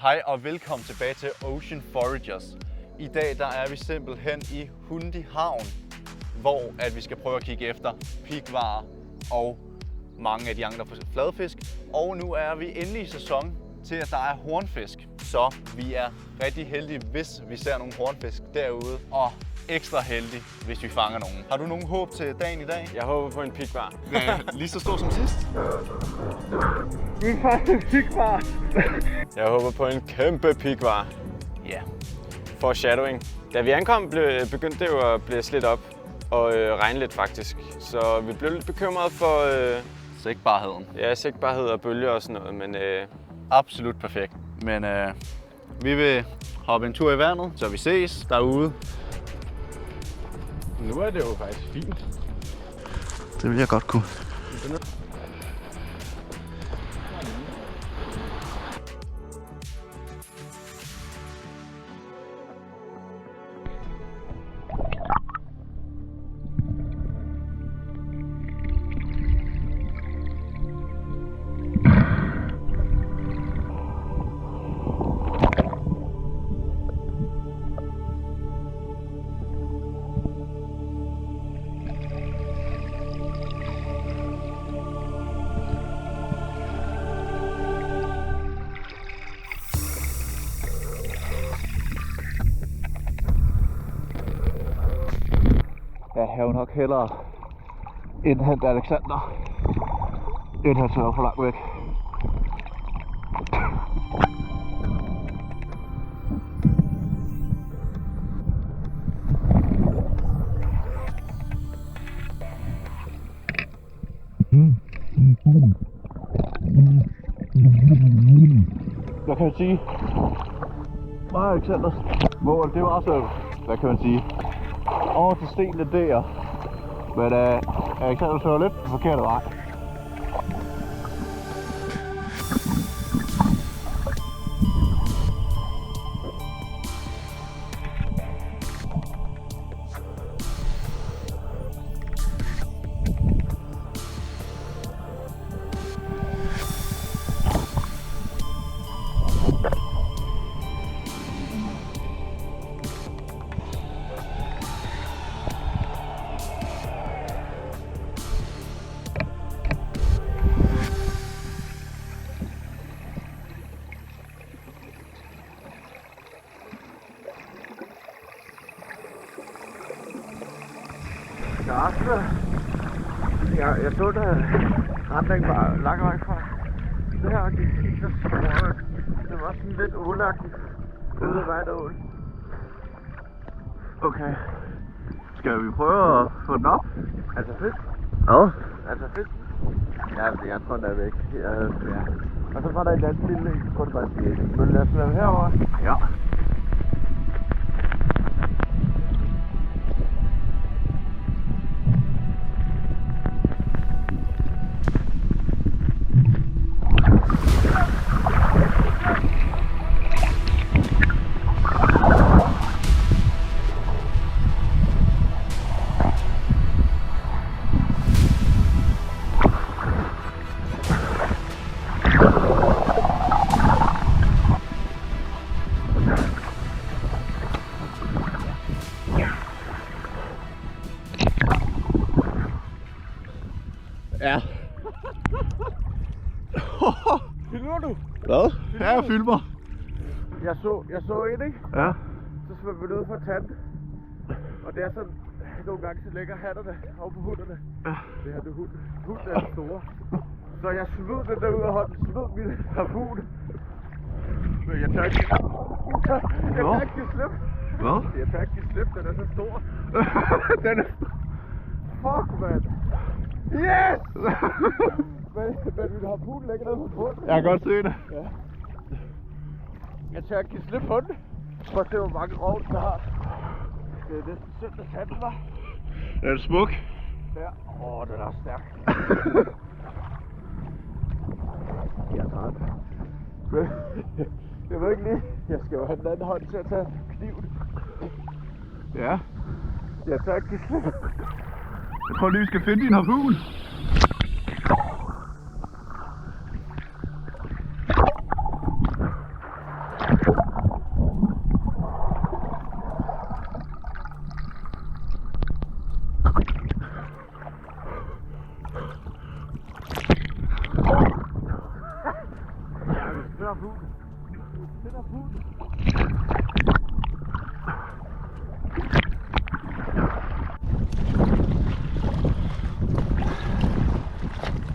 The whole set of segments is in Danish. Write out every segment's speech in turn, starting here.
Hej og velkommen tilbage til Ocean Foragers. I dag der er vi simpelthen i Hundi Havn, hvor at vi skal prøve at kigge efter pighvarer og mange af de andre fladfisk. Og nu er vi inde i sæson til, at der er hornfisk. Så vi er rigtig heldige, hvis vi ser nogle hornfisk derude, og ekstra heldige, hvis vi fanger nogen. Har du nogen håb til dagen i dag? Jeg håber på en pighvar. Lige så stor som sidst. Vi fanger en pighvar. Jeg håber på en kæmpe pighvar. Ja. Foreshadowing. Da vi ankom, begyndte det jo at blive slidt op og regne lidt faktisk. Så vi blev lidt bekymrede for Sigtbarheden. sigtbarhed og bølger og sådan noget, men Absolut perfekt. Men vi vil hoppe en tur i vandet, så vi ses derude. nu er det jo faktisk fint. Det vil jeg godt kunne. Jeg har jo nok hellere indhente Alexander, end han tør for langt væk. Hvad kan man sige? Mig og Alexanders mål, det var så, hvad kan man sige, over til stenene der. Men Alexander kører lidt på forkerte vej. Jeg så det ret langt vej fra. Det her gik så stort. Det var sådan lidt ulagtigt ude af vejen derude. Okay. Skal vi prøve at få den op? Altså fisk? Ja. Altså fisk? Ja, jeg tror den er væk. Ja. Og så var der en anden lille en, så kunne det bare sige. Vil du lade os være herovre? Ja. Ja. Filmer du? Hvad? Ja, jeg filmer. Jeg så en, ikke? Ja. Så svømmer vi ned for tanden. Og det er sådan, nogle gange så lægger hatterne over på hunderne. Ja. Det her, det hund. Hunden er store. Så jeg smed den der ud af hånden, smed min harpun. Men jeg tør ikke give slip. Hvad? Jeg tør ikke give slip, den er så stor. Den er... Fuck, mand. Yes! men min harpun ligger nede på bunden. Jeg kan godt se det. Ja. Jeg tør ikke give slip på den. Prøv at se, hvor mange rov den har. Det er næsten synd, at tage den var. Den er smuk. Ja. Den er stærk. Jeg er træt. Jeg ved ikke lige. Jeg skal jo have den anden hånd til at tage kniven. Ja. Jeg tør ikke give slip. Jeg tror lige, vi skal finde din harpun.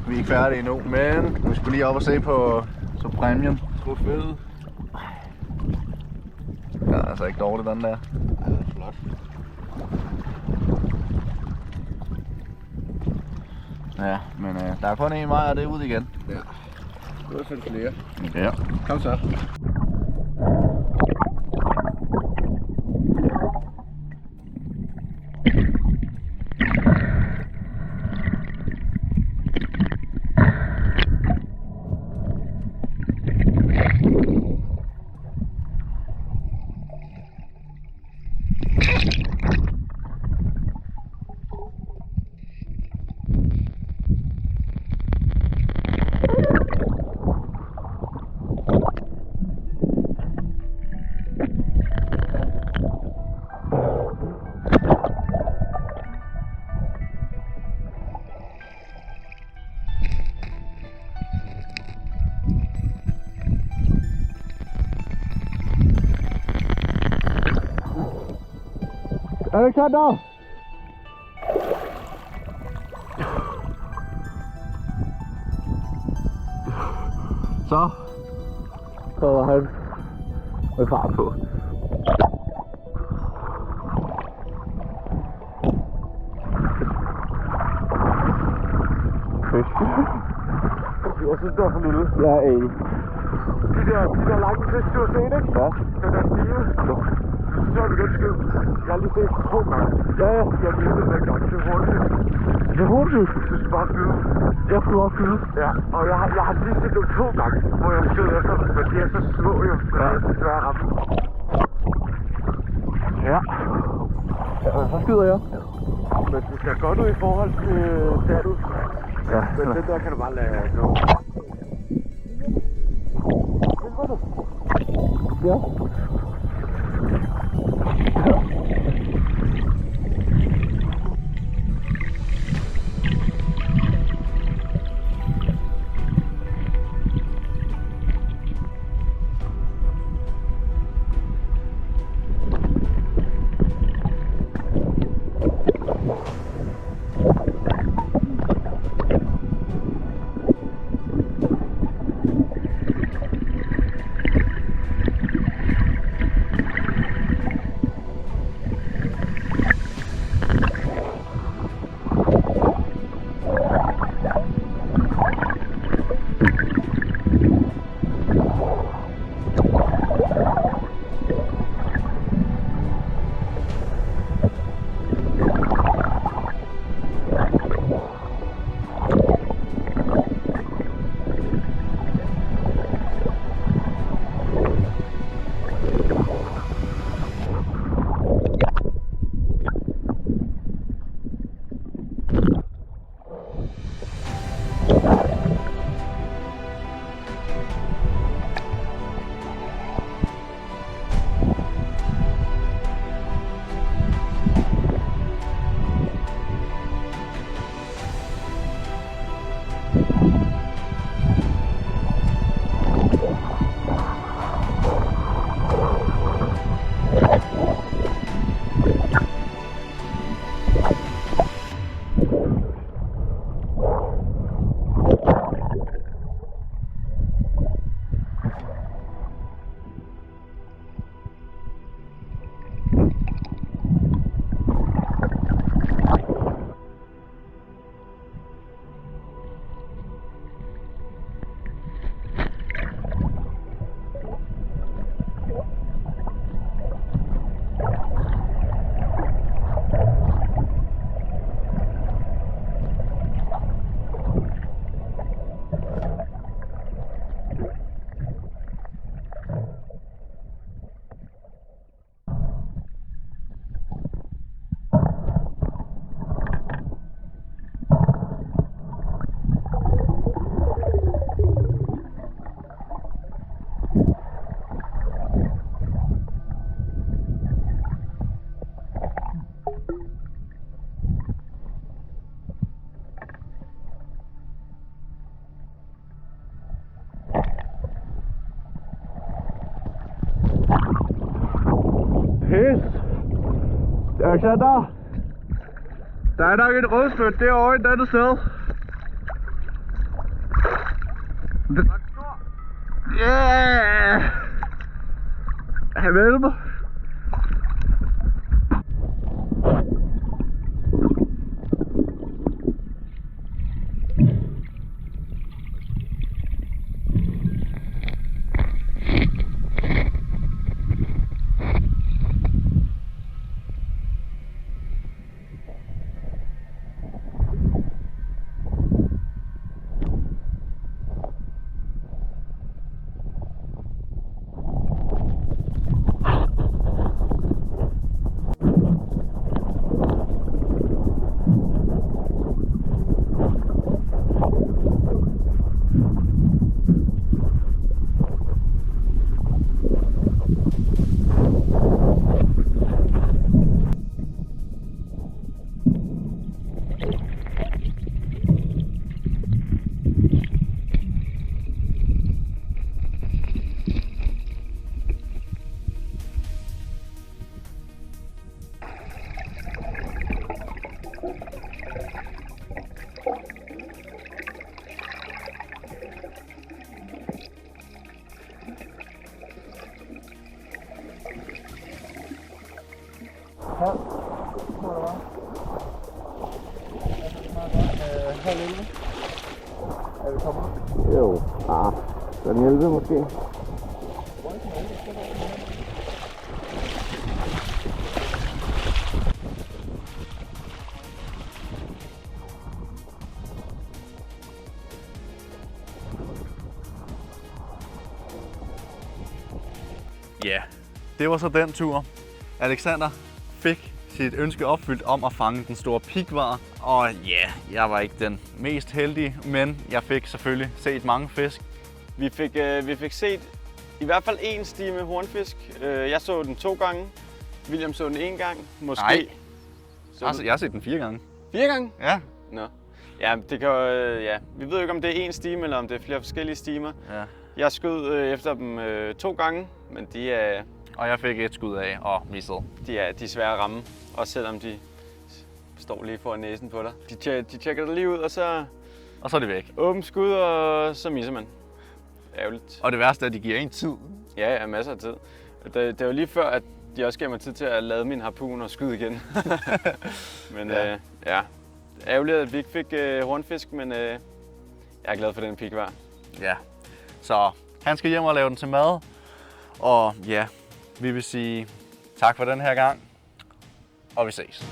Vi er ikke færdige endnu, men vi skulle lige op og se på præmien. Trofæet. Ja, altså ikke dårligt den der. Ja, det er flot. Ja, men der er kun en vej, og det er ud igen. Ja. Du har sendt flere. Ja. Kom så. Alexander! Så prøver han med fart på. Fisk. Jeg synes, det er for lille. Jeg er enig. De der lange fisk, du har set, ikke? Ja. Den der stive. Så er det godt skid. Jeg har lige set 2 gange. Ja, ja. Jeg har lige set gange. Det er hurtigt. Det er hurtigt. Du skal bare skyde. Jeg skulle også skyde. Ja, og jeg har lige set dem 2 gange, hvor jeg skød efter dem, men de er så små jo, så det er svært at ramme. Ja. Så skyder jeg. Men det ser godt ud i forhold til status. Ja. Men den der kan du bare lade gå. Ja. Pis. Alexander. Der er nok et rødspyt derovre et andet sted. Yeah! Han med mig. Er vi kommet? Jo, den 11 måske. Ja, det var så den tur. Alexander fik sit ønske opfyldt om at fange den store pikvar. Og ja, jeg var ikke den mest heldige, men jeg fik selvfølgelig set mange fisk. Vi fik set i hvert fald en stime hornfisk. Jeg så den 2 gange. William så den 1 gang. Måske. Nej. Altså, jeg har set den 4 gange. 4 gange? Ja. Nå. Ja, det kan ja. Vi ved jo ikke, om det er 1 stime, eller om det er flere forskellige stimer. Ja. Jeg skød efter dem 2 gange, men de er... Og jeg fik et skud af og missede. De er svære at ramme, også selvom de står lige foran næsen på dig. De tjekker dig lige ud, og så er det væk. åbent skud, og så misser man. Ærgerligt. Og det værste er, at de giver en tid. Ja, masser af tid. Det var lige før, at de også gav mig tid til at lade min harpun og skyde igen. Men ja, ærgerligt, at vi ikke fik hornfisk, men jeg er glad for den pikvar. Ja, så han skal hjem og lave den til mad. Og ja, vi vil sige tak for den her gang, og vi ses.